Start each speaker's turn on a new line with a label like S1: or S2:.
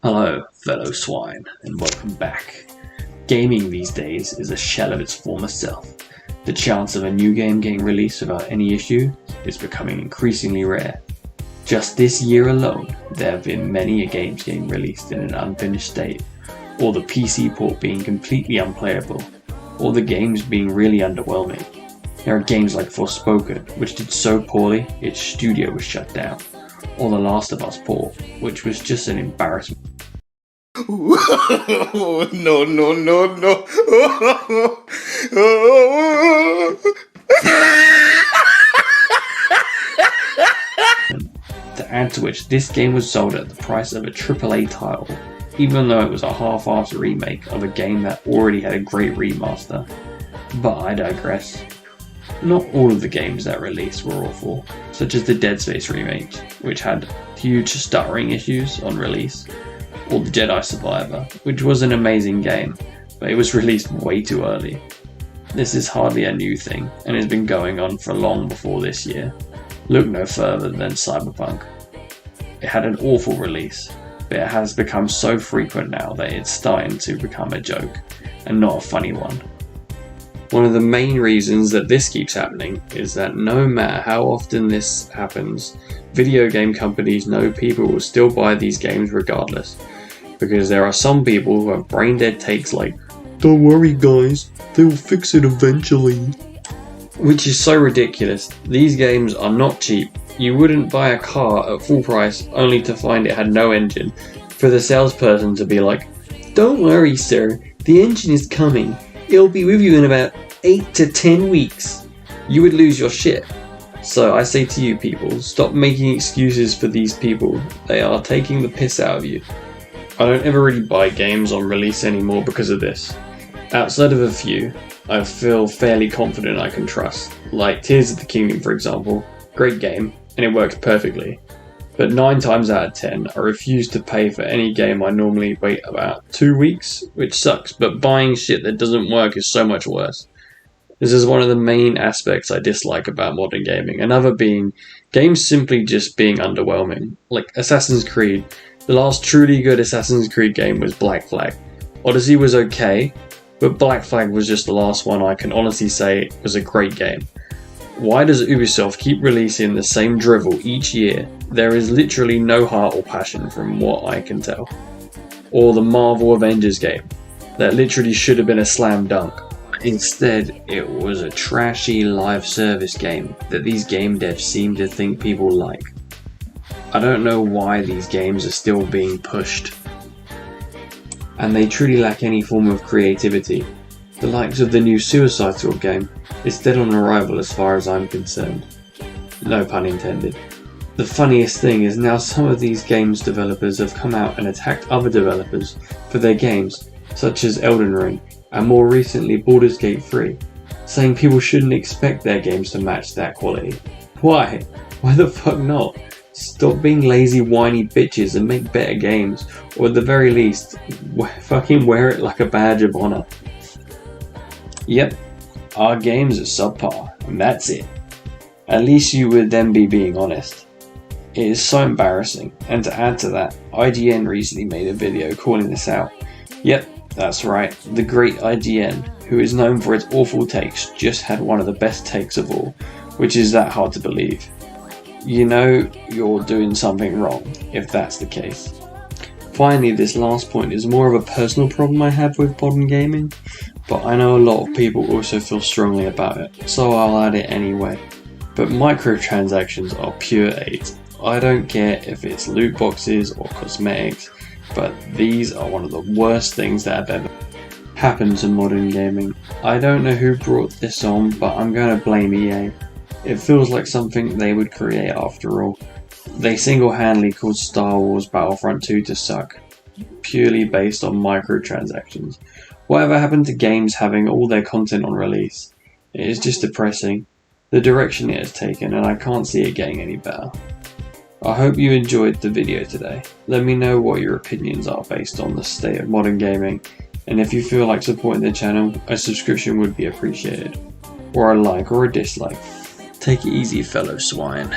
S1: Hello, fellow swine, and welcome back. Gaming these days is a shell of its former self. The chance of a new game getting released without any issue is becoming increasingly rare. Just this year alone, there have been many games getting released in an unfinished state, or the PC port being completely unplayable, or the games being really underwhelming. There are games like Forspoken, which did so poorly its studio was shut down, or The Last of Us port, which was just an embarrassment.
S2: No, no, no, no.
S1: To add to which, this game was sold at the price of a AAA title, even though it was a half-assed remake of a game that already had a great remaster. But I digress. Not all of the games that released were awful, such as the Dead Space remake, which had huge stuttering issues on release, or the Jedi Survivor, which was an amazing game, but it was released way too early. This is hardly a new thing, and has been going on for long before this year. Look no further than Cyberpunk. It had an awful release, but it has become so frequent now that it's starting to become a joke, and not a funny one. One of the main reasons that this keeps happening is that no matter how often this happens, video game companies know people will still buy these games regardless, because there are some people who have brain-dead takes like, "Don't worry guys, they'll fix it eventually." Which is so ridiculous. These games are not cheap. You wouldn't buy a car at full price only to find it had no engine, for the salesperson to be like, "Don't worry sir, the engine is coming. It'll be with you in about 8 to 10 weeks. You would lose your shit. So I say to you people, stop making excuses for these people. They are taking the piss out of you. I don't ever really buy games on release anymore because of this. Outside of a few, I feel fairly confident I can trust. Like Tears of the Kingdom for example, great game, and it works perfectly. But 9 times out of 10, I refuse to pay for any game I normally wait about 2 weeks, which sucks, but buying shit that doesn't work is so much worse. This is one of the main aspects I dislike about modern gaming, another being games simply just being underwhelming. Like Assassin's Creed, the last truly good Assassin's Creed game was Black Flag. Odyssey was okay, but Black Flag was just the last one I can honestly say was a great game. Why does Ubisoft keep releasing the same drivel each year? There is literally no heart or passion from what I can tell. Or the Marvel Avengers game, that literally should have been a slam dunk. Instead, it was a trashy live service game that these game devs seem to think people like. I don't know why these games are still being pushed. And they truly lack any form of creativity. The likes of the new Suicide Squad game is dead on arrival as far as I'm concerned. No pun intended. The funniest thing is now some of these games developers have come out and attacked other developers for their games, such as Elden Ring, and more recently Baldur's Gate 3, saying people shouldn't expect their games to match that quality. Why? Why the fuck not? Stop being lazy whiny bitches and make better games, or at the very least, fucking wear it like a badge of honor. Yep, our games are subpar, and that's it. At least you would then be being honest. It is so embarrassing, and to add to that, IGN recently made a video calling this out. Yep, that's right, the great IGN, who is known for its awful takes, just had one of the best takes of all, which is that hard to believe. You know you're doing something wrong, if that's the case. Finally, this last point is more of a personal problem I have with modern gaming, but I know a lot of people also feel strongly about it, so I'll add it anyway. But microtransactions are pure hate. I don't care if it's loot boxes or cosmetics, but these are one of the worst things that have ever happened to modern gaming. I don't know who brought this on, but I'm going to blame EA. It feels like something they would create after all. They single-handedly caused Star Wars Battlefront 2 to suck, purely based on microtransactions. Whatever happened to games having all their content on release? It is just depressing, the direction it has taken, and I can't see it getting any better. I hope you enjoyed the video today. Let me know what your opinions are based on the state of modern gaming, and if you feel like supporting the channel, a subscription would be appreciated, or a like or a dislike. Take it easy, fellow swine.